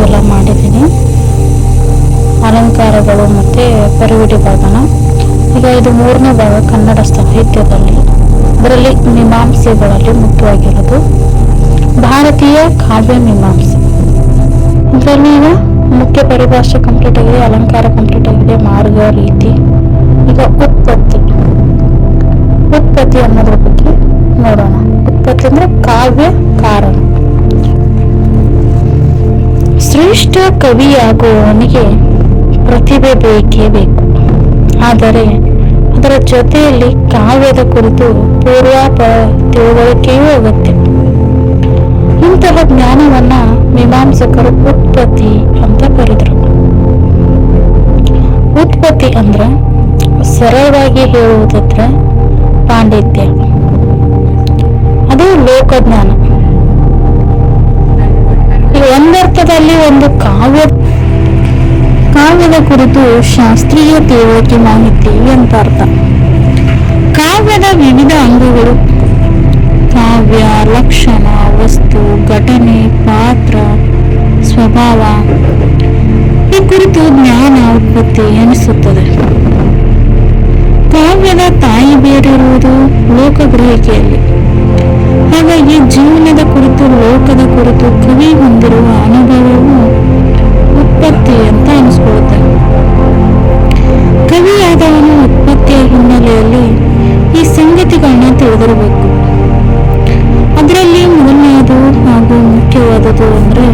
ಎಲ್ಲ ಮಾಡಿದ್ದೀನಿ, ಅಲಂಕಾರಗಳು ಮತ್ತು ಪರಿವಿಡಿ ಭಾಗನ. ಈಗ ಇದು 3ನೇ ಭಾಗ ಕನ್ನಡ ಸಾಹಿತ್ಯದಲ್ಲಿ, ಅದರಲ್ಲಿ ಮೀಮಾಂಸೆಗಳಲ್ಲಿ ಮುಖ್ಯವಾಗಿರೋದು ಭಾರತೀಯ ಕಾವ್ಯ ಮೀಮಾಂಸೆ. ಇದರಲ್ಲಿ ಈಗ ಮುಖ್ಯ ಪರಿಭಾಷೆ ಕಂಪ್ಲೀಟ್ ಆಗಿದೆ, ಅಲಂಕಾರ ಕಂಪ್ಲೀಟ್ ಆಗಿದೆ, ಮಾರ್ಗ ರೀತಿ. ಈಗ ಉತ್ಪತ್ತಿ ಅನ್ನೋದ್ರ ಬಗ್ಗೆ ನೋಡೋಣ. ಉತ್ಪತ್ತಿ ಅಂದ್ರೆ ಕಾವ್ಯ ಕಾರಣ. ಶ್ರೇಷ್ಠ ಕವಿಯಾಗುವವನಿಗೆ ಪ್ರತಿಭೆ ಬೇಕೇ ಬೇಕು, ಆದರೆ ಅದರ ಜೊತೆಯಲ್ಲಿ ಕಾವ್ಯದ ಕುರಿತು ಪೂರ್ವಾಪರ ತಿಳುವಳಿಕೆಯೂ ಅಗತ್ಯ. ಇಂತಹ ಜ್ಞಾನವನ್ನ ಮೀಮಾಂಸಕರು ಉತ್ಪತ್ತಿ ಅಂತ ಕರೆದರು. ಉತ್ಪತ್ತಿ ಅಂದ್ರೆ ಸರಳವಾಗಿ ಹೇಳುವುದಾದ್ರೆ ಪಾಂಡಿತ್ಯ, ಅದು ಲೋಕಜ್ಞಾನ. ಈ ಒಂದರ್ಥದಲ್ಲಿ ಒಂದು ಕಾವ್ಯದ ಕುರಿತು ಶಾಸ್ತ್ರೀಯ ತಿಳುವಳಿಕೆ ಮಾಹಿತಿ ಅಂತ ಅರ್ಥ. ಕಾವ್ಯದ ವಿವಿಧ ಅಂಗಗಳು, ಕಾವ್ಯ ಲಕ್ಷಣ, ವಸ್ತು, ಘಟನೆ, ಪಾತ್ರ, ಸ್ವಭಾವ, ಈ ಕುರಿತು ಜ್ಞಾನ ಉತ್ಪತ್ತಿ ಎನಿಸುತ್ತದೆ. ಕಾವ್ಯದ ತಾಯಿ ಬೇರಿರುವುದು ಲೋಕಗ್ರಹಿಕೆಯಲ್ಲಿ. ಹಾಗಾಗಿ ಜೀವನದ ಕುರಿತು, ಲೋಕದ ಕುರಿತು ಕವಿ ಹೊಂದಿರುವ ಅನುಭವವು ಉತ್ಪತ್ತಿ ಅಂತ ಅನಿಸ್ಕೊಳ್ಳುತ್ತೆ. ಕವಿಯಾದವನು ಉತ್ಪತ್ತಿಯ ಹಿನ್ನೆಲೆಯಲ್ಲಿ ಈ ಸಂಗತಿಗಳನ್ನ ತಿಳಿದಿರಬೇಕು. ಅದರಲ್ಲಿ ಮೊದಲನೆಯದು ಹಾಗೂ ಮುಖ್ಯವಾದದ್ದು ಅಂದ್ರೆ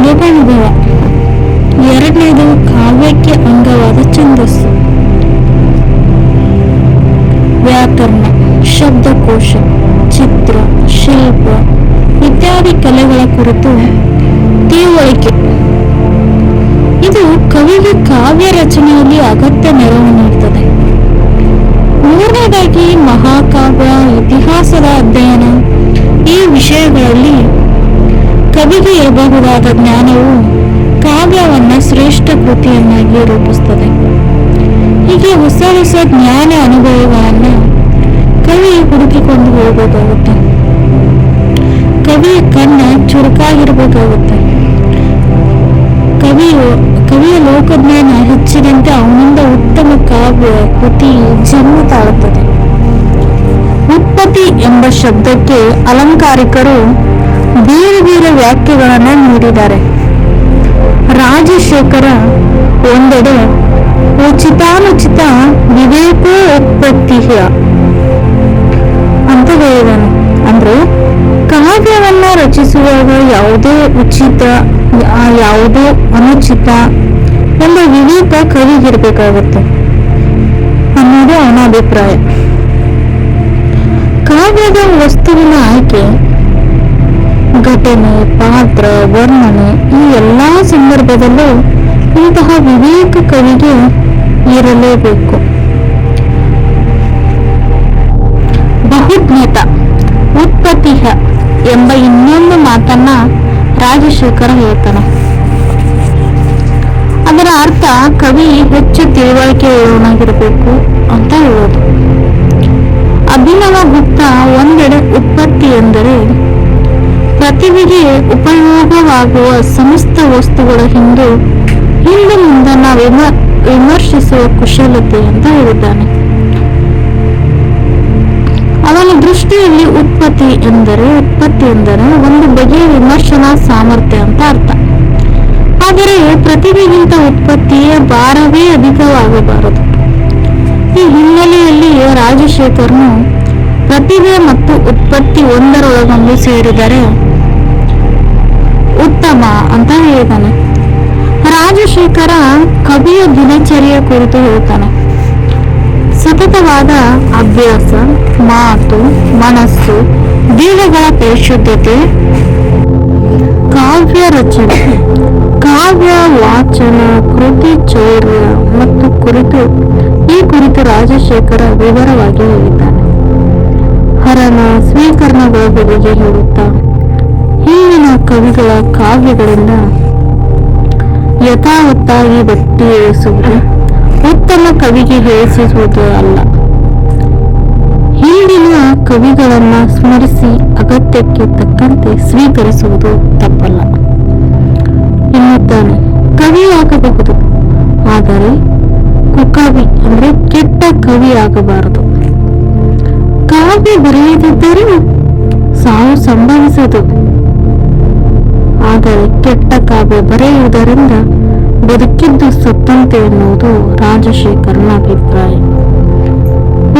ಲೋಕಾನುಭವ. ಎರಡನೇದು ಕಾವ್ಯಕ್ಕೆ ಅಂಗವಾದ ಛಂದಸ್ಸು, ವ್ಯಾಕರಣ, ಶಬ್ದಕೋಶ, ಚಿತ್ರ, ಶಿಲ್ಪ ಇತ್ಯಾದಿ ಕಲೆಗಳ ಕುರಿತು ತಿಳುವಳಿಕೆ. ಇದು ಕವಿಗೆ ಕಾವ್ಯ ರಚನೆಯಲ್ಲಿ ಅಗತ್ಯ ನೆರವು ನೀಡುತ್ತದೆ. ಮೂರನೇದಾಗಿ ಮಹಾಕಾವ್ಯ, ಇತಿಹಾಸದ ಅಧ್ಯಯನ. ಈ ವಿಷಯಗಳಲ್ಲಿ ಕವಿಗೆ ಇರಬಹುದಾದ ಜ್ಞಾನವು ಕಾವ್ಯವನ್ನ ಶ್ರೇಷ್ಠ ಕೃತಿಯನ್ನಾಗಿ ರೂಪಿಸುತ್ತದೆ. ಹೀಗೆ ಹೊಸ ಹೊಸ ಜ್ಞಾನ ಅನುಭವಗಳನ್ನ ಕವಿ ಹುಡುಕಿಕೊಂಡು ಹೋಗಬೇಕಾಗುತ್ತೆ. ಕವಿಯ ಕಣ್ಣ ಚುರುಕಾಗಿರ್ಬೇಕಾಗುತ್ತೆ. ಕವಿಯ ಲೋಕಜ್ಞಾನ ಹೆಚ್ಚಿದಂತೆ ಅವನಿಂದ ಉತ್ತಮ ಕಾವ್ಯ ಕೃತಿ ಜನ್ಮ ತಾಳುತ್ತದೆ. ಉತ್ಪತ್ತಿ ಎಂಬ ಶಬ್ದಕ್ಕೆ ಅಲಂಕಾರಿಕರು ಬೇರೆ ಬೇರೆ ವ್ಯಾಖ್ಯೆಗಳನ್ನು ನೀಡಿದ್ದಾರೆ. ರಾಜಶೇಖರ ಒಂದೆಡೆ ಉಚಿತಾನುಚಿತ ವಿವೇಕೋತ್ಪತ್ತಿಯ ಅಂತ ಹೇಳಿದಾನೆ. ಅಂದ್ರೆ ಕಾವ್ಯವನ್ನ ರಚಿಸುವಾಗ ಯಾವುದೇ ಉಚಿತ, ಯಾವುದೇ ಅನುಚಿತ ಎಂಬ ವಿವೇಕ ಕವಿಗಿರ್ಬೇಕಾಗುತ್ತೆ ಅನ್ನೋದು ಅವನ ಅಭಿಪ್ರಾಯ. ಕಾವ್ಯದ ವಸ್ತುವಿನ ಆಯ್ಕೆ, ಘಟನೆ, ಪಾತ್ರ, ವರ್ಣನೆ ಈ ಎಲ್ಲಾ ಸಂದರ್ಭದಲ್ಲೂ ಇಂತಹ ವಿವೇಕ ಕವಿಗೆ ಇರಲೇಬೇಕು. ಬಹುಜ್ಞತ ಉತ್ಪತ್ತಿ ಎಂಬ ಇನ್ನೊಂದು ಮಾತನ್ನ ರಾಜಶೇಖರ ಹೇಳ್ತಾನೆ. ಅದರ ಅರ್ಥ ಕವಿ ಹೆಚ್ಚು ತಿಳುವಳಿಕೆ ಉಳ್ಳವನಾಗಿರಬೇಕು ಅಂತ ಹೇಳೋದು. ಅಭಿನವ ಗುಪ್ತ ಒಂದೆಡೆ ಉತ್ಪತ್ತಿ ಎಂದರೆ ಪ್ರತಿಭೆಗೆ ಉಪಯೋಗವಾಗುವ ಸಮಸ್ತ ವಸ್ತುಗಳ ಹಿಂದೆ ಮುಂದನ್ನ ವಿಮರ್ಶಿಸುವ ಕುಶಲತೆ ಅಂತ ಹೇಳಿದ್ದಾನೆ. ಅವನ ದೃಷ್ಟಿಯಲ್ಲಿ ಉತ್ಪತ್ತಿ ಎಂದರೆ ಒಂದು ಬಗೆಯ ವಿಮರ್ಶನಾ ಸಾಮರ್ಥ್ಯ ಅಂತ ಅರ್ಥ. ಆದರೆ ಪ್ರತಿಭೆಗಿಂತ ಉತ್ಪತ್ತಿಯ ಭಾರವೇ ಅಧಿಕವಾಗಬಾರದು. ಈ ಹಿನ್ನೆಲೆಯಲ್ಲಿ ರಾಜಶೇಖರನು ಪ್ರತಿಭೆ ಮತ್ತು ಉತ್ಪತ್ತಿ ಒಂದರೊಳಗೊಂದು ಸೇರಿದರೆ ಉತ್ತಮ ಅಂತ ಹೇಳಿದ್ದಾನೆ. ರಾಜಶೇಖರ ಕವಿಯ ದಿನಚರಿಯ ಕುರಿತು ಹೇಳ್ತಾನೆ. ಸತತವಾದ ಅಭ್ಯಾಸ, ಮಾತು, ಮನಸ್ಸು, ದೇಹಗಳ ಪರಿಶುದ್ಧತೆ, ಕಾವ್ಯ ರಚನೆ, ಕಾವ್ಯ ವಾಚನ, ಕೃತಿ ಚೌರ್ಯ ಮತ್ತು ಈ ಕುರಿತು ರಾಜಶೇಖರ ವಿವರವಾಗಿ ಹೇಳಿದ್ದಾನೆ. ಹರಣ ಸ್ವೀಕರಣಗಳ ಬಗೆಗೆ ಹೇಳುತ್ತಾ ಈಗಿನ ಕವಿಗಳ ಕಾವ್ಯಗಳಿಂದ ಯಥಾವತ್ತಾಗಿ ಬಟ್ಟಿ ಏರಿಸುವುದು ಉತ್ತಮ ಕವಿಗೆ ಹೇಳಿಸುವುದು ಅಲ್ಲ. ಹಿಂದಿನ ಕವಿಗಳನ್ನ ಸ್ಮರಿಸಿ ಅಗತ್ಯಕ್ಕೆ ತಕ್ಕಂತೆ ಸ್ವೀಕರಿಸುವುದು ತಪ್ಪಲ್ಲ ಎನ್ನುತ್ತಾನೆ. ಕವಿಯಾಗಬಹುದು, ಆದರೆ ಕುಕವಿ ಅಂದ್ರೆ ಕೆಟ್ಟ ಕವಿ ಆಗಬಾರದು. ಕಾವ್ಯ ಬರೆಯದಿದ್ದರೂ ಸಾವು ಸಂಭವಿಸದು, ಆದರೆ ಕೆಟ್ಟ ಕಾವ್ಯ ಬರೆಯುವುದರಿಂದ ಬದುಕಿದ್ದು ಸತ್ತಂತೆ ಎನ್ನುವುದು ರಾಜಶೇಖರನ ಅಭಿಪ್ರಾಯ.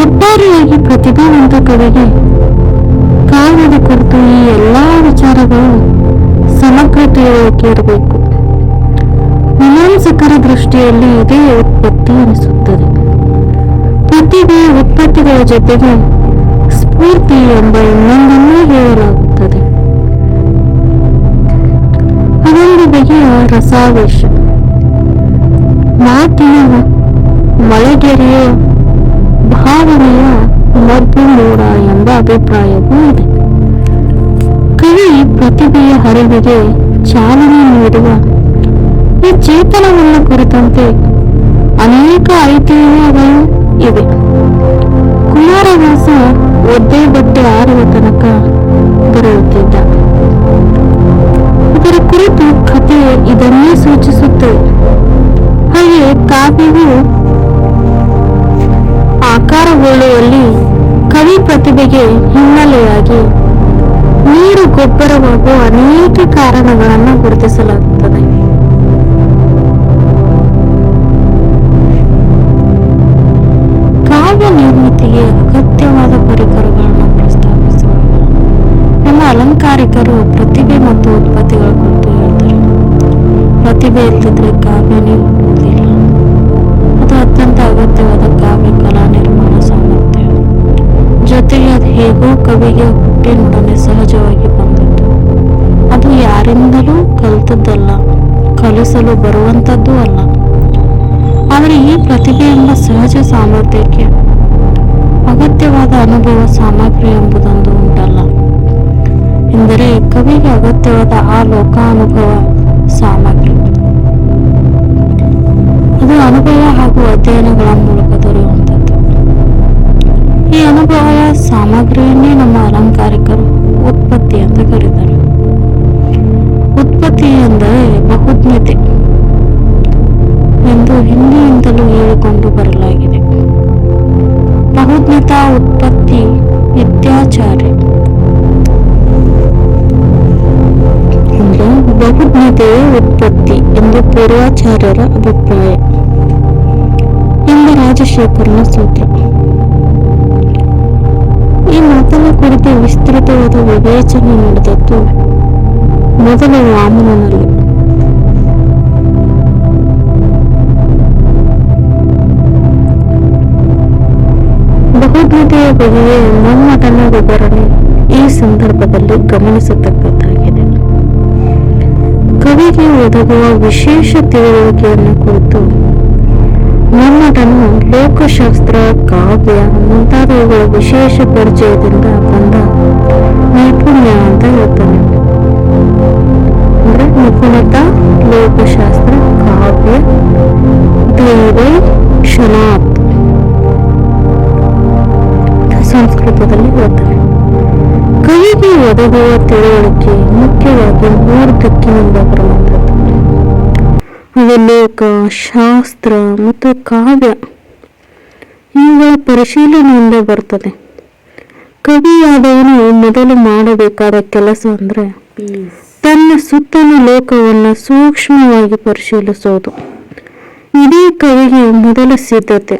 ಒಟ್ಟಾರೆಯಾಗಿ ಪ್ರತಿಭಾವಂತ ಕವಿಗೆ ಕಾವ್ಯದ ಕುರಿತು ಈ ಎಲ್ಲಾ ವಿಚಾರಗಳು ಸಮಗ್ರ ತಿಳುವಳಿಕೆ ಇರಬೇಕು. ಮೀಮಾಂಸಕರ ದೃಷ್ಟಿಯಲ್ಲಿ ಇದೇ ಉತ್ಪತ್ತಿ ಅನಿಸುತ್ತದೆ. ಪ್ರತಿಭೆಯ ಉತ್ಪತ್ತಿಗಳ ಜೊತೆಗೆ ಸ್ಫೂರ್ತಿ ಎಂಬ ಇನ್ನೊಂದನ್ನೇ ಹೇಳಲಾಗುತ್ತದೆ. ಅದೊಂದು ಬಗೆಯ ರಸಾವೇಶ, ಮಾತಿನ ಮಳೆಗೆರೆಯ ಭಾವನೆಯ ಮಬ್ಬು ಮೂಡ ಎಂಬ ಅಭಿಪ್ರಾಯವೂ ಇದೆ. ಕವಿ ಪ್ರತಿಭೆಯ ಹರಿವಿಗೆ ಚಾಲನೆ ನೀಡುವ ಈ ಚೇತನವನ್ನು ಕುರಿತಂತೆ ಅನೇಕ ಐತಿಹ್ಯಗಳು ಇವೆ. ಕುಮಾರವ್ಯಾಸ ಒದ್ದೆ ಬಟ್ಟೆ ಆರುವ ತನಕ ಬರೆಯುತ್ತಿದ್ದ. ಇದರ ಕುರಿತು ಕಥೆ ಇದನ್ನೇ ಸೂಚಿಸುತ್ತದೆ. ಹಾಗೆ ಕಾವ್ಯವು ಆಕಾರಗೊಳ್ಳುವಲ್ಲಿ ಕವಿ ಪ್ರತಿಭೆಗೆ ಹಿನ್ನೆಲೆಯಾಗಿ ನೀರು ಗೊಬ್ಬರವಾಗುವ ಅನೇಕ ಕಾರಣಗಳನ್ನು ಗುರುತಿಸಲಾಗುತ್ತದೆ. ಕಾವ್ಯ ನಿರ್ಮಿತಿಗೆ ಅಗತ್ಯವಾದ ಪರಿಕರಗಳನ್ನು ಪ್ರಸ್ತಾಪಿಸುವಾಗ ನಮ್ಮ ಅಲಂಕಾರಿಕರು ಪ್ರತಿಭೆ ಮತ್ತು ಉತ್ಪತ್ತಿಗಳ ಕುರಿತು ಹೇಳ್ತಾರೆ. ಪ್ರತಿಭೆ ಇಲ್ಲದಿದ್ರೆ ಕಾವ್ಯನೇ ಹುಟ್ಟುವುದಿಲ್ಲ. ಅದು ಅತ್ಯಂತ ಅಗತ್ಯವಾದ ಕಾವ್ಯ ಕಲಾ ನಿರ್ಮಾಣ ಸಾಮರ್ಥ್ಯ. ಜೊತೆಗೆ ಅದು ಹೇಗೋ ಕವಿಗೆ ಹುಟ್ಟಿನೊಡನೆ ಸಹಜವಾಗಿ ಬಂದದ್ದು. ಅದು ಯಾರಿಂದಲೂ ಕಲಿತದ್ದಲ್ಲ, ಕಲಿಸಲು ಬರುವಂಥದ್ದು ಅಲ್ಲ. ಆದರೆ ಈ ಪ್ರತಿಭೆ ಎಂಬ ಸಹಜ ಸಾಮರ್ಥ್ಯಕ್ಕೆ ಅಗತ್ಯವಾದ ಅನುಭವ ಸಾಮಗ್ರಿ ಎಂಬುದೊಂದು ಉಂಟಲ್ಲ. ಎಂದರೆ ಕವಿಗೆ ಅಗತ್ಯವಾದ ಆ ಲೋಕಾನುಭವ ಸಾಮಗ್ರಿ. ಅದು ಅನುಭವ ಹಾಗೂ ಅಧ್ಯಯನಗಳ ಮೂಲಕ ದೊರೆಯುವಂಥದ್ದು. ಈ ಅನುಭವ ಸಾಮಗ್ರಿಯನ್ನೇ ನಮ್ಮ ಅಲಂಕಾರಿಕರು ಉತ್ಪತ್ತಿ ಅಂತ ಕರೀತಾರೆ. ಉತ್ಪತ್ತಿ ಎಂದರೆ ಬಹುಜ್ಞತೆ ಎಂದು ಹಿಂದಿನಿಂದಲೂ ಹೇಳಿಕೊಂಡು ಬರಲಾಗಿದೆ. ಬಹುಜ್ಞತಾ ಉತ್ಪತ್ತಿ ವಿದ್ಯಾಚಾರ್ಯ ಅಂದ್ರೆ ಬಹುಜ್ಞತೆಯೇ ಉತ್ಪತ್ತಿ ಎಂದು ಪೂರ್ವಾಚಾರ್ಯರ ಅಭಿಪ್ರಾಯ ಎಂಬ ರಾಜಶೇಖರನ ಸೂತ್ರ. ಈ ಮಾತನ್ನ ಕುರಿತು ವಿಸ್ತೃತವಾದ ವಿವೇಚನೆ ನಡೆದದ್ದು ಮೊದಲು ವಾಮನನಲ್ಲಿ. ಬಹುಜ್ಞತೆಯ ಬಗೆಗೆ ಮನ್ಮಥನ ವಿವರಣೆ ಈ ಸಂದರ್ಭದಲ್ಲಿ ಗಮನಿಸತಕ್ಕದ್ದಾಗಿದೆ. ಕವಿಗೆ ಒದಗುವ ವಿಶೇಷ ತಿಳುವಳಿಕೆಯನ್ನು ಕುರಿತು ಮನ್ಮಥನು ಲೋಕಶಾಸ್ತ್ರ, ಕಾವ್ಯ ಮುಂತಾದವುಗಳ ವಿಶೇಷ ಪರಿಚಯದಿಂದ ಬಂದ ನೈಪುಣ್ಯ ಅಂತ ಹೇಳ್ತಾನೆ. ಅಂದ್ರೆ ನಿಪುಣತಾ, ಲೋಕಶಾಸ್ತ್ರ, ಕಾವ್ಯ, ದೈವೈ ಕ್ಷಣಾತ್ ಸಂಸ್ಕೃತದಲ್ಲಿ ಹೇಳ್ತಾರೆ. ಕವಿಗೆ ಒದಗುವ ತಿಳುವಳಿಕೆ ಮುಖ್ಯವಾಗಿ 3 ದಿಕ್ಕಿನಿಂದ ಬರುವಂಥದ್ದು. ಅದು ಲೋಕ, ಶಾಸ್ತ್ರ ಮತ್ತು ಕಾವ್ಯ ಇವುಗಳ ಪರಿಶೀಲನೆಯಿಂದ ಬರ್ತದೆ. ಕವಿಯಾದವನು ಮೊದಲು ಮಾಡಬೇಕಾದ ಕೆಲಸ ಅಂದ್ರೆ ತನ್ನ ಸುತ್ತಲ ಲೋಕವನ್ನು ಸೂಕ್ಷ್ಮವಾಗಿ ಪರಿಶೀಲಿಸೋದು. ಇಡೀ ಕವಿಗೆ ಮೊದಲ ಸಿದ್ಧತೆ.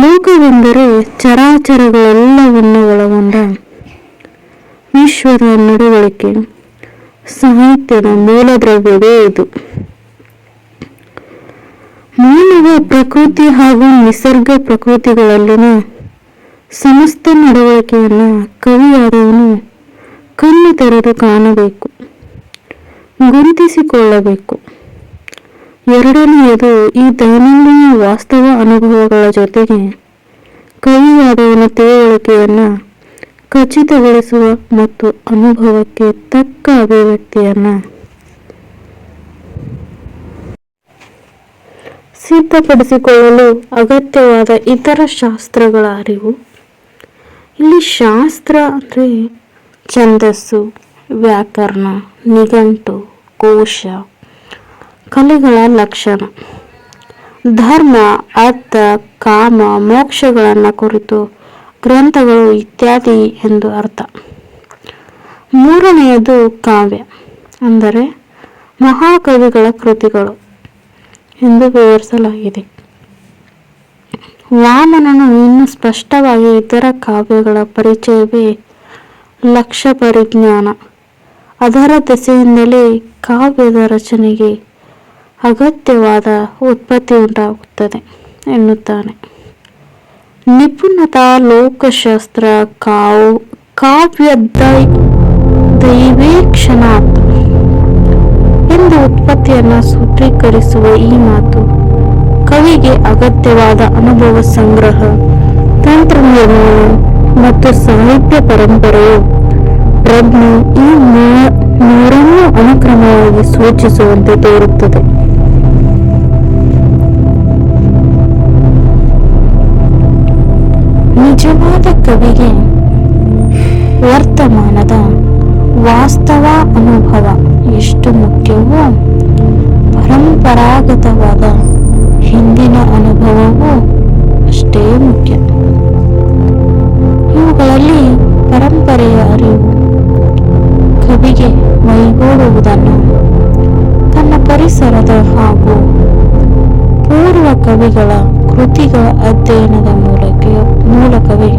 ಲೋಕವೆಂದರೆ ಚರಾಚರಗಳೆಲ್ಲವನ್ನು ಒಳಗೊಂಡ ವಿಶ್ವದ ನಡವಳಿಕೆ, ಸಾಹಿತ್ಯದ ಮೂಲದ್ರವ್ಯವೇ ಇದು. ಮಾನವ ಪ್ರಕೃತಿ ಹಾಗೂ ನಿಸರ್ಗ ಪ್ರಕೃತಿಗಳಲ್ಲಿನ ಸಮಸ್ತ ನಡವಳಿಕೆಯನ್ನು ಕವಿಯಾದವನು ಕಣ್ಣು ತೆರೆದು ಕಾಣಬೇಕು, ಗುರುತಿಸಿಕೊಳ್ಳಬೇಕು. ಎರಡನೆಯದು, ಈ ದೈನಂದಿನ ವಾಸ್ತವ ಅನುಭವಗಳ ಜೊತೆಗೆ ಕವಿಯಾದವನ ತಿಳುವಳಿಕೆಯನ್ನು ಖಚಿತಗೊಳಿಸುವ ಮತ್ತು ಅನುಭವಕ್ಕೆ ತಕ್ಕ ಅಭಿವ್ಯಕ್ತಿಯನ್ನು ಸಿದ್ಧಪಡಿಸಿಕೊಳ್ಳಲು ಅಗತ್ಯವಾದ ಇತರ ಶಾಸ್ತ್ರಗಳ ಅರಿವು. ಇಲ್ಲಿ ಶಾಸ್ತ್ರ ಅಂದರೆ ಛಂದಸ್ಸು, ವ್ಯಾಕರಣ, ನಿಘಂಟು, ಕೋಶ, ಕಲೆಗಳ ಲಕ್ಷಣ, ಧರ್ಮ, ಅರ್ಥ, ಕಾಮ, ಮೋಕ್ಷಗಳನ್ನು ಕುರಿತು ಗ್ರಂಥಗಳು ಇತ್ಯಾದಿ ಎಂದು ಅರ್ಥ. ಮೂರನೆಯದು ಕಾವ್ಯ ಅಂದರೆ ಮಹಾಕವಿಗಳ ಕೃತಿಗಳು ಎಂದು ವಿವರಿಸಲಾಗಿದೆ. ವಾಮನನು ಇನ್ನೂ ಸ್ಪಷ್ಟವಾಗಿ ಇತರ ಕಾವ್ಯಗಳ ಪರಿಚಯವೇ ಲಕ್ಷ್ಯ ಪರಿಜ್ಞಾನ. ಅದರ ದೆಸೆಯಿಂದಲೇ ಕಾವ್ಯದ ರಚನೆಗೆ ಅಗತ್ಯವಾದ ಉತ್ಪತ್ತಿ ಉಂಟಾಗುತ್ತದೆ ಎನ್ನುತ್ತಾನೆ. ನಿಪುಣತಾ ಲೋಕಶಾಸ್ತ್ರ ಕಾವ್ಯ ದೈವೇಕ್ಷಣಾತ್ ಎಂದು ಉತ್ಪತ್ತಿಯನ್ನು ಸೂತ್ರೀಕರಿಸುವ ಈ ಮಾತು ಕವಿಗೆ ಅಗತ್ಯವಾದ ಅನುಭವ ಸಂಗ್ರಹ, ತಂತ್ರ ನಿರ್ಮಾಣ ಮತ್ತು ಸಾಹಿತ್ಯ ಪರಂಪರೆಯು ಪ್ರಜ್ಞೆ ಈ ಮೂರನ್ನೂ ಅನುಕ್ರಮವಾಗಿ ಸೂಚಿಸುವಂತೆ ತೋರುತ್ತದೆ. ನಿಜವಾದ ಕವಿಗೆ ವರ್ತಮಾನದ ವಾಸ್ತವ ಅನುಭವ ಎಷ್ಟು ಮುಖ್ಯವೋ, ಪರಂಪರಾಗತವಾದ ಹಿಂದಿನ ಅನುಭವವೂ ಅಷ್ಟೇ ಮುಖ್ಯ. ಇವುಗಳಲ್ಲಿ ಪರಂಪರೆಯ ಅರಿವು ಕವಿಗೆ ಮೈಗೂಡುವುದನ್ನು ತನ್ನ ಪರಿಸರದ ಹಾಗೂ ಪೂರ್ವ ಕವಿಗಳ ಕೃತಿಗಳ ಅಧ್ಯಯನದ ಮೂಲಕವೇ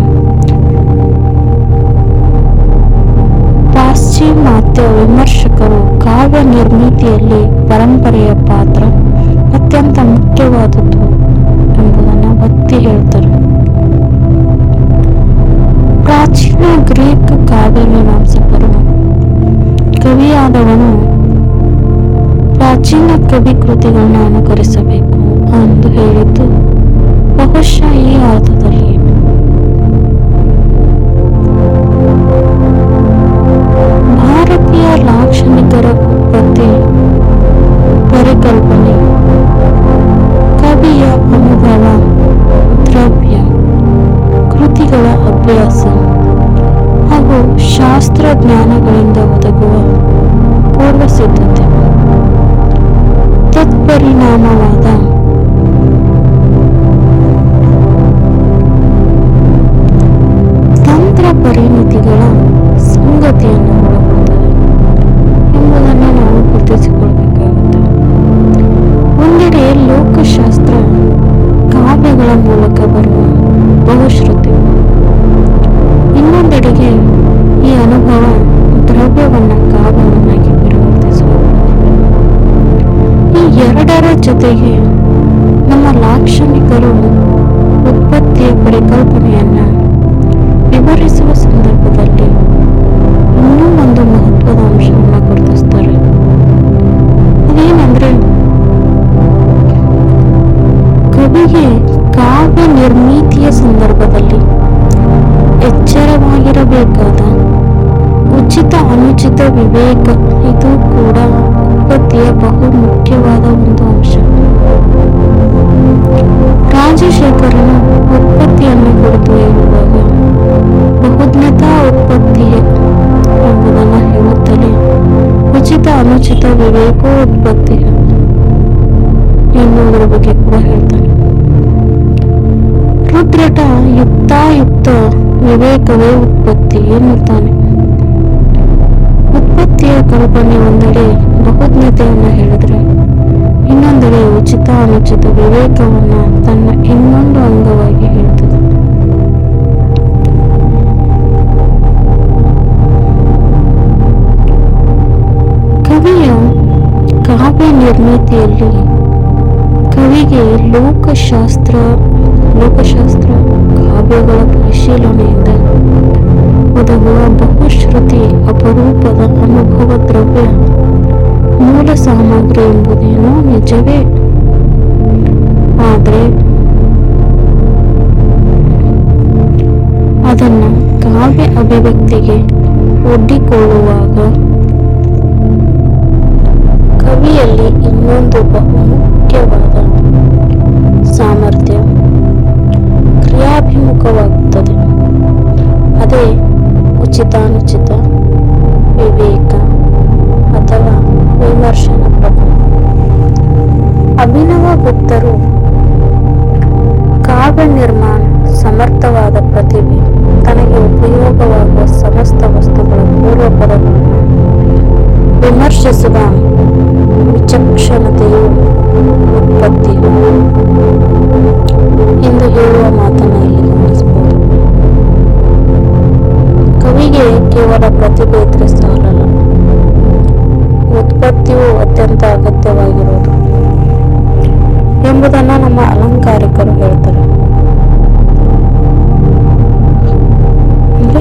ಪಾಶ್ಚಿಮಾತ್ಯ ವಿಮರ್ಶಕರು ಕಾವ್ಯ ನಿರ್ಮಿತಿಯಲ್ಲಿ ಪರಂಪರೆಯ ಪಾತ್ರ ಅತ್ಯಂತ ಮುಖ್ಯವಾದದ್ದು ಎಂಬುದನ್ನು ಒತ್ತಿ ಹೇಳ್ತಾರೆ. ಪ್ರಾಚೀನ ಗ್ರೀಕ್ ಕಾವ್ಯ ಮೀಮಾಂಸಕರು ಕವಿಯಾದವನು ಪ್ರಾಚೀನ ಕವಿ ಕೃತಿಗಳನ್ನು ಅನುಕರಿಸಬೇಕು ಎಂದು ಹೇಳಿದ್ದು ಬಹುಶಃ ಈ ಅರ್ಥದಲ್ಲಿ. ಭಾರತೀಯ ಲಾಕ್ಷಣಿಕರ ಉತ್ಪತ್ತಿ ಪರಿಕಲ್ಪನೆ, ಕವಿಯ ಅನುಭವ, ದ್ರವ್ಯ, ಕೃತಿಗಳ ಅಭ್ಯಾಸ ಹಾಗೂ ಶಾಸ್ತ್ರಜ್ಞಾನಗಳಿಂದ ಒದಗುವ ಪೂರ್ವ ಸಿದ್ಧತೆ, ತತ್ಪರಿಣಾಮವಾದ ತಂತ್ರ ಪರಿಣಿತಿಗಳ ಸಂಗತಿಯನ್ನು ಒಳಗೊಳ್ಳುತ್ತದೆ ಎಂಬುದನ್ನು ನಾವು ಗುರುತಿಸಿಕೊಳ್ಳಬೇಕಾಗುತ್ತೆ. ಒಂದೆಡೆ ಲೋಕಶಾಸ್ತ್ರ ಕಾವ್ಯಗಳ ಮೂಲಕ ಬರುವ ಬಹುಶ್ರುತಿ, ಇನ್ನೊಂದೆಡೆಗೆ ಈ ಅನುಭವ ದ್ರವ್ಯವನ್ನು ಕಾವ್ಯವನ್ನಾಗಿ ಪರಿವರ್ತಿಸುವುದು. ಈ ಎರಡರ ಜೊತೆಗೆ ನಮ್ಮ ಲಾಕ್ಷಣಿಕರು ಉತ್ಪತ್ತಿಯ ಪರಿಕಲ್ಪನೆಯನ್ನು ವಿವರಿಸುವ ಸಂದರ್ಭದಲ್ಲಿ ಇನ್ನೂ ಒಂದು ಮಹತ್ವದ ಅಂಶವನ್ನು ಗುರುತಿಸ್ತಾರೆ. ಅದೇನೆಂದ್ರೆ, ಕವಿಗೆ ಕಾವ್ಯ ನಿರ್ಮಿತಿಯ ಸಂದರ್ಭದಲ್ಲಿ ಎಚ್ಚರವಾಗಿರಬೇಕಾದ ಉಚಿತ ಅನುಚಿತ ವಿವೇಕ, ಇದು ಕೂಡ ಉತ್ಪತ್ತಿಯ ಬಹು ಮುಖ್ಯವಾದ ಒಂದು ಅಂಶ. ರಾಜಶೇಖರನು ಉತ್ಪತ್ತಿಯನ್ನು ಕುರಿತು ಹೇಳುವಾಗ ಬಹುಜ್ಞತಾ ಉತ್ಪತ್ತಿ ಎಂಬುದನ್ನು ಹೇಳುತ್ತಲೇ ಉಚಿತ ಅನುಚಿತ ವಿವೇಕೋತ್ಪತ್ತಿ ಎನ್ನುವುದರ ಬಗ್ಗೆ ಕೂಡ ಹೇಳ್ತಾನೆ. ರುದ್ರಟ ಯುಕ್ತಾಯುಕ್ತ ವಿವೇಕವೇ ಉತ್ಪತ್ತಿ ಎನ್ನುತ್ತಾನೆ. ಉತ್ಪತ್ತಿಯ ಕಲ್ಪನೆ ಒಂದೆಡೆ ಬಹುಜ್ಞತೆಯನ್ನು ಹೇಳಿದ್ರೆ, ಇನ್ನೊಂದೆಡೆ ಉಚಿತ ಅನುಚಿತ ವಿವೇಕವನ್ನು ತನ್ನ ಇನ್ನೊಂದು ಅಂಗವಾಗಿ ಹೇಳ್ತದೆ. ಕವಿಯ ಕಾವ್ಯ ನಿರ್ಮಿತಿಯಲ್ಲಿ ಕವಿಗೆ ಲೋಕಶಾಸ್ತ್ರ ಕಾವ್ಯಗಳ ಪರಿಶೀಲನೆಯಿಂದ ಒದಗುವ ಬಹುಶ್ರುತಿ ಅಪರೂಪದ ಅನುಭವ ದ್ರವ್ಯ ಮೂಲ ಸಾಮಗ್ರಿ ಎಂಬುದೇನೋ ನಿಜವೇ. ಆದರೆ ಅದನ್ನು ಕಾವ್ಯ ಅಭಿವ್ಯಕ್ತಿಗೆ ಒಡ್ಡಿಕೊಳ್ಳುವಾಗ ಕವಿಯಲ್ಲಿ ಇನ್ನೊಂದು ಬಹುಮುಖ್ಯವಾದ ಸಾಮರ್ಥ್ಯ ಕ್ರಿಯಾಭಿಮುಖವಾಗುತ್ತದೆ. ಉಚಿತಾನುಚಿತ, ವಿವೇಕ ಅಥವಾ ವಿಮರ್ಶನ ಪ್ರಭಾವ. ಅಭಿನವ ಗುಪ್ತರು ಕಾವ್ಯ ನಿರ್ಮಾಣ, ಸಮರ್ಥವಾದ ಪ್ರತಿಭೆ, ತನಗೆ ಉಪಯೋಗವಾಗುವ ಸಮಸ್ತ ವಸ್ತುಗಳ ಪೂರ್ವ ಪದಗಳನ್ನು ವಿಮರ್ಶಿಸುವ ವಿಚಕ್ಷಣತೆಯು ಉತ್ಪತ್ತಿಯು ಎಂದು ಹೇಳುವ ಮಾತನ್ನು ಇಲ್ಲಿ ಗಮನಿಸಬಹುದು. ಕವಿಗೆ ಕೇವಲ ಪ್ರತಿಭೆ ಇದ್ರೆ ಸಾಲಲ್ಲ, ಉತ್ಪತ್ತಿಯು ಅತ್ಯಂತ ಅಗತ್ಯವಾಗಿರುವುದು ಎಂಬುದನ್ನು ನಮ್ಮ ಅಲಂಕಾರಿಕರು ಹೇಳ್ತಾರೆ,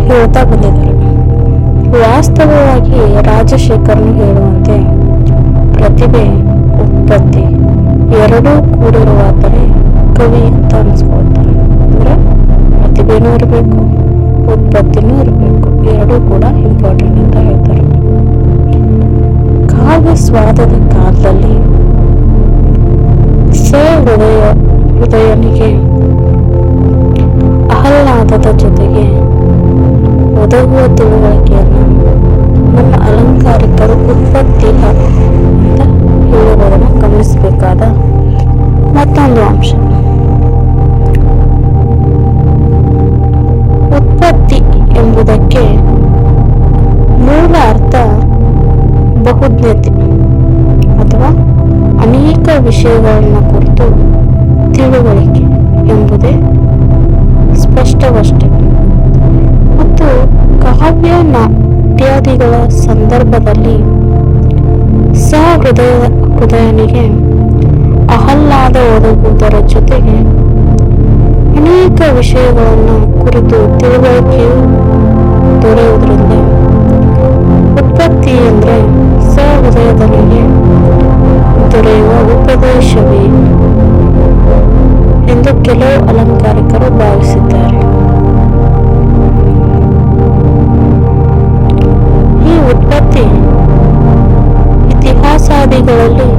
ಹೇಳ್ತಾ ಬಂದಿದ್ದಾರೆ. ವಾಸ್ತವವಾಗಿ ರಾಜಶೇಖರನು ಹೇಳುವಂತೆ ಪ್ರತಿಭೆ, ಉತ್ಪತ್ತಿ ಎರಡೂ ಕೂಡಿರುವಾತನೇ ಕವಿ ಅಂತ ಅನಿಸ್ಕೊಳ್ತಾರೆ. ಅಂದ್ರೆ ಪ್ರತಿಭೆನೂ ಇರಬೇಕು, ಉತ್ಪತ್ತಿನೂ ಇರಬೇಕು, ಎರಡೂ ಕೂಡ ಇಂಪಾರ್ಟೆಂಟ್ ಅಂತ ಹೇಳ್ತಾರೆ. ಕಾವ್ಯ ಸ್ವಾದದ ಕಾಲದಲ್ಲಿ ಹೃದಯನಿಗೆ ಆಹ್ಲಾದದ ಜೊತೆಗೆ ಒದಗುವ ತಿಳುವಳಿಕೆಯನ್ನು ನಮ್ಮ ಅಲಂಕಾರಿಕರು ಉತ್ಪತ್ತಿ ಅಂತ ಹೇಳುವುದನ್ನು ಗಮನಿಸಬೇಕಾದ ಮತ್ತೊಂದು ಅಂಶ. ಉತ್ಪತ್ತಿ ಎಂಬುದಕ್ಕೆ ಮೂಲ ಅರ್ಥ ಬಹುಜ್ಞತೆ ಅಥವಾ ಅನೇಕ ವಿಷಯಗಳನ್ನು ಕುರಿತು ತಿಳುವಳಿಕೆ ಎಂಬುದೇ ಸ್ಪಷ್ಟವಷ್ಟೇ. ಮತ್ತು ಕಾವ್ಯ ನಾಟ್ಯಾದಿಗಳ ಸಂದರ್ಭದಲ್ಲಿ ಹೃದಯನಿಗೆ ಆಹ್ಲಾದ ಒದಗುವುದರ ಜೊತೆಗೆ ಅನೇಕ ವಿಷಯಗಳನ್ನು ಕುರಿತು ತಿಳುವಳಿಕೆಯು ದೊರೆಯುವುದರಿಂದ ಉತ್ಪತ್ತಿ ಎಂದರೆ ಸಹೃದಯದನಿಗೆ ದೊರೆಯುವ ಉಪದೇಶವೇ ಎಂದು ಕೆಲವು ಅಲಂಕಾರಿಕರು ಭಾವಿಸಿದ್ದಾರೆ. ಈ ಉತ್ಪತ್ತಿ ಇತಿಹಾಸಾದಿಗಳಲ್ಲಿ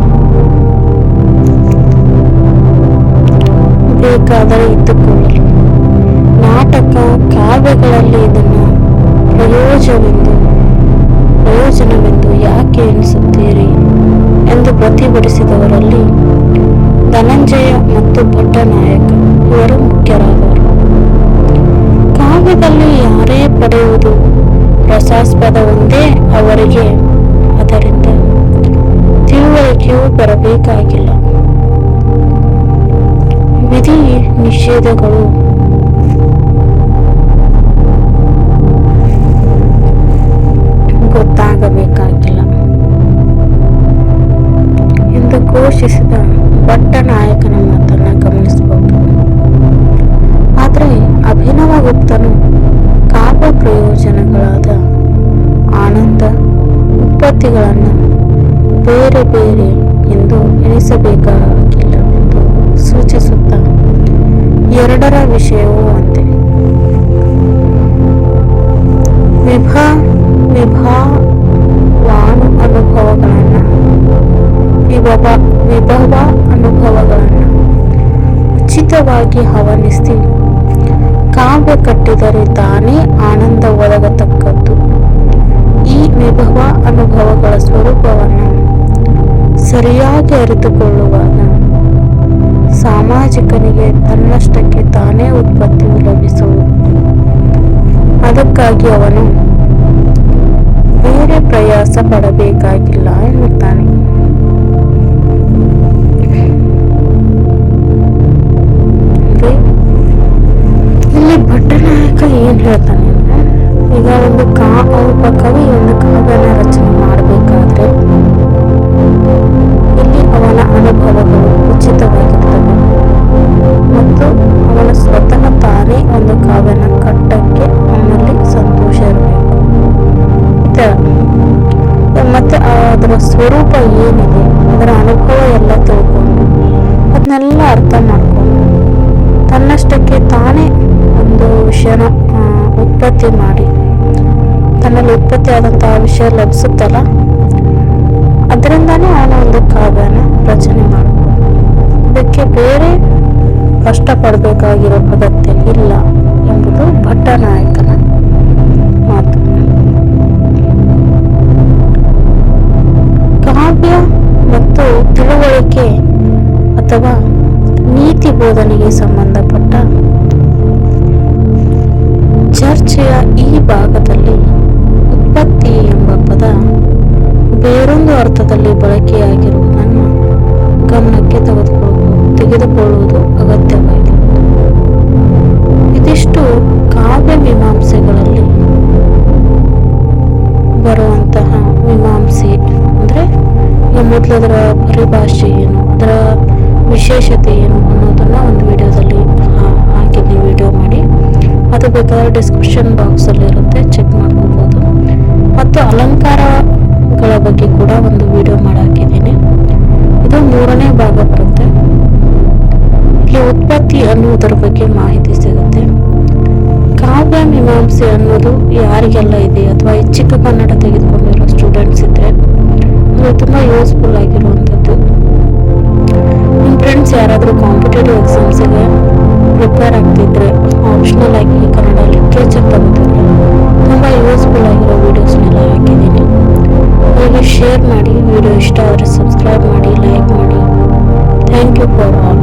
ಬೇಕಾದರೆ ಇದ್ದುಕೊಳ್ಳಲು, ನಾಟಕ ಕಾವ್ಯಗಳಲ್ಲಿ ಇದನ್ನು ಪ್ರಯೋಜನವೆಂದು ಯಾಕೆ ಎನಿಸುತ್ತೀರಿ ಎಂದು ಪ್ರತಿಭಟಿಸಿದವರಲ್ಲಿ ಧನಂಜಯ ಮತ್ತು ಭಟ್ಟನಾಯಕ ಇವರು ಮುಖ್ಯರಾದವರು. ಕಾವ್ಯದಲ್ಲಿ ಯಾರೇ ಪಡೆಯುವುದು ರಸಾಸ್ಪದ ಒಂದೇ ಅವರಿಗೆ, ಅದರಿಂದ ತಿಳುವಳಿಕೆಯೂ ಬರಬೇಕಾಗಿಲ್ಲ. ವಿಧಿ ನಿಷೇಧಗಳು ಗೊತ್ತಾಗಬೇಕಾಗಿಲ್ಲ ಎಂದು ಘೋಷಿಸಿದ ಭಟ್ಟನಾಯಕನ ಮಾತನ್ನು ಗಮನಿಸಬಹುದು. ಆದರೆ ಅಭಿನವ ಗುಪ್ತನು ಕಾವ್ಯ ಪ್ರಯೋಜನಗಳಾದ ಆನಂದ, ಉತ್ಪತ್ತಿಗಳನ್ನು ಬೇರೆ ಬೇರೆ ಎಂದು ಎಣಿಸಬೇಕಾಗಿಲ್ಲ ಎಂದು ಸೂಚಿಸುತ್ತಾ ಎರಡರ ವಿಷಯವೂ ಒಂದೇ. ವಿಭವ ಅನುಭವಗಳನ್ನು ಉಚಿತವಾಗಿ ಹವನಿಸಿ ಕಾವ್ಯ ಕಟ್ಟಿದರೆ ತಾನೇ ಆನಂದ ಒದಗತಕ್ಕದ್ದು. ಈ ವಿಭವ ಅನುಭವಗಳ ಸ್ವರೂಪವನ್ನು ಸರಿಯಾಗಿ ಅರಿತುಕೊಳ್ಳುವಾಗ ಸಾಮಾಜಿಕನಿಗೆ ತನ್ನಷ್ಟಕ್ಕೆ ತಾನೇ ಉತ್ಪತ್ತಿಯು ಲಭಿಸುವುದು. ಅದಕ್ಕಾಗಿ ಅವನು ಬೇರೆ ಪ್ರಯಾಸ ಪಡಬೇಕಾಗಿಲ್ಲ ಎನ್ನುತ್ತಾನೆ. ಇಲ್ಲಿ ಭಟ್ಟನಾಯಕ ಏನ್ ಹೇಳ್ತಾನೆ ಅಂದ್ರೆ, ಈಗ ಒಬ್ಬ ಕವಿ ಒಂದು ಕಾವ್ಯನ ರಚನೆ ಮಾಡಬೇಕಾದ್ರೆ ಇಲ್ಲಿ ಅವನ ಅನುಭವಗಳು ಉಚಿತವಾಗಿರ್ತವೆ ಮತ್ತು ಅವನ ಸ್ವತಃ ತಾನೇ ಒಂದು ಕಾವ್ಯನ ಕಟ್ಟಕ್ಕೆ ಅವನಲ್ಲಿ ಸಂತೋಷ ಇರಬೇಕು. ಮತ್ತೆ ಅದರ ಸ್ವರೂಪ ಏನಿದೆ, ಅದರ ಅನುಭವ ಎಲ್ಲ ತಿಳ್ಕೊಂಡು ಅದನ್ನೆಲ್ಲ ಅರ್ಥ ಮಾಡ್ಕೊಂಡು ತನ್ನಷ್ಟಕ್ಕೆ ತಾನೇ ಒಂದು ವಿಷಯನ ಉತ್ಪತ್ತಿ ಮಾಡಿ ತನ್ನಲ್ಲಿ ಉತ್ಪತ್ತಿ ಆದಂತಹ ವಿಷಯ ಲಭಿಸುತ್ತಲ್ಲ, ಅದರಿಂದಾನೇ ಅವನ ಒಂದು ಕಾವ್ಯನ ರಚನೆ ಮಾಡಬಹುದು. ಇದಕ್ಕೆ ಬೇರೆ ಕಷ್ಟಪಡಬೇಕಾಗಿರೋ ಅಗತ್ಯ ಇಲ್ಲ ಎಂಬುದು ಭಟ್ಟನಾಯಕನ ಮಾತು. ತಿಳುವಳಿಕೆ ಅಥವಾ ನೀತಿ ಬೋಧನೆಗೆ ಸಂಬಂಧಪಟ್ಟ ಚರ್ಚೆಯ ಈ ಭಾಗದಲ್ಲಿ ಉತ್ಪತ್ತಿ ಎಂಬ ಪದ ಬೇರೊಂದು ಅರ್ಥದಲ್ಲಿ ಬಳಕೆಯಾಗಿರುವುದನ್ನು ಗಮನಕ್ಕೆ ತೆಗೆದುಕೊಳ್ಳುವುದು ಅಗತ್ಯವಾಗಿದೆ. ಇದಿಷ್ಟು ಕಾವ್ಯ ಮೀಮಾಂಸೆಗಳಲ್ಲಿ ಬರುವಂತಹ ಮೀಮಾಂಸೆ ಅಂದರೆ ಮೊದಲದರ ಪರಿಭಾಷೆ ಏನು, ಅದರ ವಿಶೇಷತೆ ಏನು ಅನ್ನೋದನ್ನ ಒಂದು ವಿಡಿಯೋದಲ್ಲಿ ಹಾಕಿದ್ದೀನಿ, ವಿಡಿಯೋ ಮಾಡಿ. ಅದು ಬೇಕಾದ್ರೆ ಡಿಸ್ಕ್ರಿಪ್ಷನ್ ಬಾಕ್ಸಲ್ಲಿ ಇರುತ್ತೆ, ಚೆಕ್ ಮಾಡ್ಕೋಬೋದು. ಮತ್ತು ಅಲಂಕಾರಗಳ ಬಗ್ಗೆ ಕೂಡ ಒಂದು ವಿಡಿಯೋ ಮಾಡಿ ಹಾಕಿದ್ದೀನಿ. ಇದು 3ನೇ ಭಾಗ ಬರುತ್ತೆ. ಇಲ್ಲಿ ಉತ್ಪತ್ತಿ ಅನ್ನುವುದರ ಬಗ್ಗೆ ಮಾಹಿತಿ ಸಿಗುತ್ತೆ. ಕಾವ್ಯ ಮೀಮಾಂಸೆ ಅನ್ನೋದು ಯಾರಿಗೆಲ್ಲ ಇದೆ ಅಥವಾ ಚಿಕ್ಕ ಕನ್ನಡ ತೆಗೆದುಕೊಂಡಿರೋ ಸ್ಟೂಡೆಂಟ್ಸ್ ಇದ್ರೆ ಅದು ತುಂಬ ಯೂಸ್ಫುಲ್ ಆಗಿರುವಂಥದ್ದು. ನಿಮ್ಮ ಫ್ರೆಂಡ್ಸ್ ಯಾರಾದರೂ ಕಾಂಪಿಟೇಟಿವ್ ಎಕ್ಸಾಮ್ಸಿಗೆ ಪ್ರಿಪೇರ್ ಆಗ್ತಿದ್ರೆ, ಆಪ್ಷನಲ್ ಆಗಿ ಕನ್ನಡ ಲಿಟ್ರೇಚರ್ ತಗೋತಿದ್ರೆ ತುಂಬ ಯೂಸ್ಫುಲ್ ಆಗಿರೋ ವೀಡಿಯೋಸ್ನೆಲ್ಲ ಹಾಕಿದ್ದೀನಿ. ಹಾಗೆ ಶೇರ್ ಮಾಡಿ, ವಿಡಿಯೋ ಇಷ್ಟ ಆದರೆ ಸಬ್ಸ್ಕ್ರೈಬ್ ಮಾಡಿ, ಲೈಕ್ ಮಾಡಿ. Thank you for all.